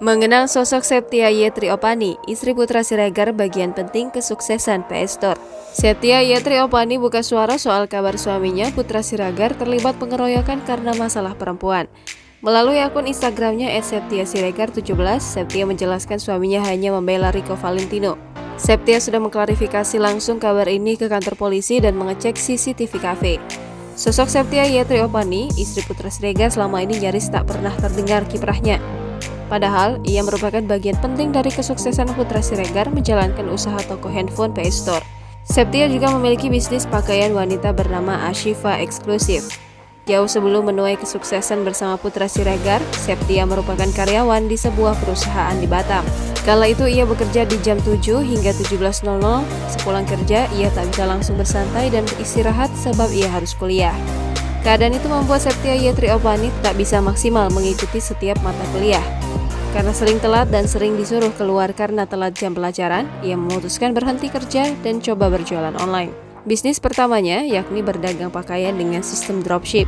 Mengenal sosok Septia Yetri Opani, istri Putra Siregar bagian penting kesuksesan PS Store. Septia Yetri Opani buka suara soal kabar suaminya Putra Siregar terlibat pengeroyokan karena masalah perempuan. Melalui akun Instagramnya @septiasiregar17, Septia menjelaskan suaminya hanya membela Rico Valentino. Septia sudah mengklarifikasi langsung kabar ini ke kantor polisi dan mengecek CCTV cafe. Sosok Septia Yetri Opani, istri Putra Siregar selama ini nyaris tak pernah terdengar kiprahnya. Padahal, ia merupakan bagian penting dari kesuksesan Putra Siregar menjalankan usaha toko handphone PS Store. Septia juga memiliki bisnis pakaian wanita bernama Ashifa Eksklusif. Jauh sebelum menuai kesuksesan bersama Putra Siregar, Septia merupakan karyawan di sebuah perusahaan di Batam. Kala itu ia bekerja di jam 7 hingga 17.00, sepulang kerja ia tak bisa langsung bersantai dan beristirahat sebab ia harus kuliah. Keadaan itu membuat Septia Yetri Opani tak bisa maksimal mengikuti setiap mata kuliah. Karena sering telat dan sering disuruh keluar karena telat jam pelajaran, ia memutuskan berhenti kerja dan coba berjualan online. Bisnis pertamanya yakni berdagang pakaian dengan sistem dropship.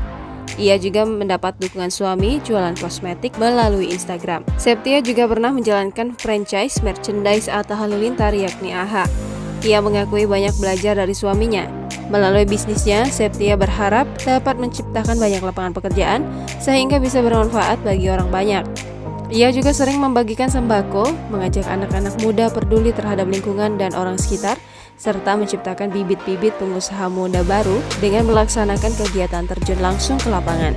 Ia juga mendapat dukungan suami jualan kosmetik melalui Instagram. Septia juga pernah menjalankan franchise merchandise Atta Halilintar yakni AHA. Ia mengakui banyak belajar dari suaminya. Melalui bisnisnya, Septia berharap dapat menciptakan banyak lapangan pekerjaan sehingga bisa bermanfaat bagi orang banyak. Ia juga sering membagikan sembako, mengajak anak-anak muda peduli terhadap lingkungan dan orang sekitar, serta menciptakan bibit-bibit pengusaha muda baru dengan melaksanakan kegiatan terjun langsung ke lapangan.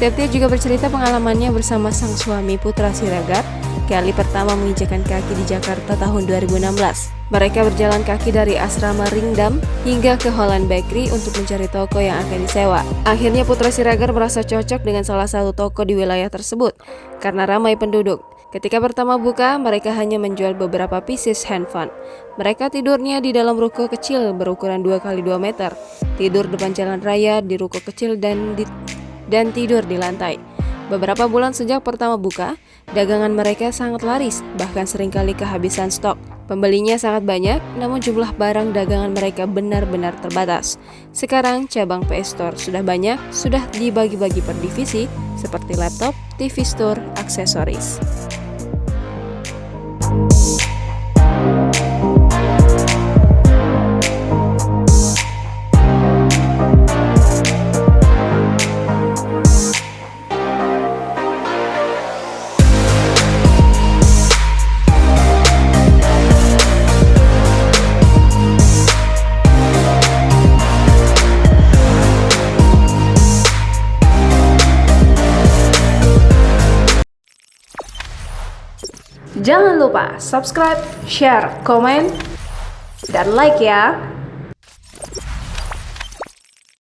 Septia juga bercerita pengalamannya bersama sang suami Putra Siregar, kali pertama menginjakan kaki di Jakarta tahun 2016. Mereka berjalan kaki dari asrama Ringdam hingga ke Holland Bakery untuk mencari toko yang akan disewa. Akhirnya Putra Siregar merasa cocok dengan salah satu toko di wilayah tersebut karena ramai penduduk. Ketika pertama buka, mereka hanya menjual beberapa pieces handphone. Mereka tidurnya di dalam ruko kecil berukuran 2x2 meter. Tidur depan jalan raya di ruko kecil dan tidur di lantai. Beberapa bulan sejak pertama buka, dagangan mereka sangat laris, bahkan seringkali kehabisan stok. Pembelinya sangat banyak, namun jumlah barang dagangan mereka benar-benar terbatas. Sekarang cabang PS Store sudah banyak, sudah dibagi-bagi per divisi seperti laptop, TV store, aksesoris. Jangan lupa subscribe, share, komen, dan like ya.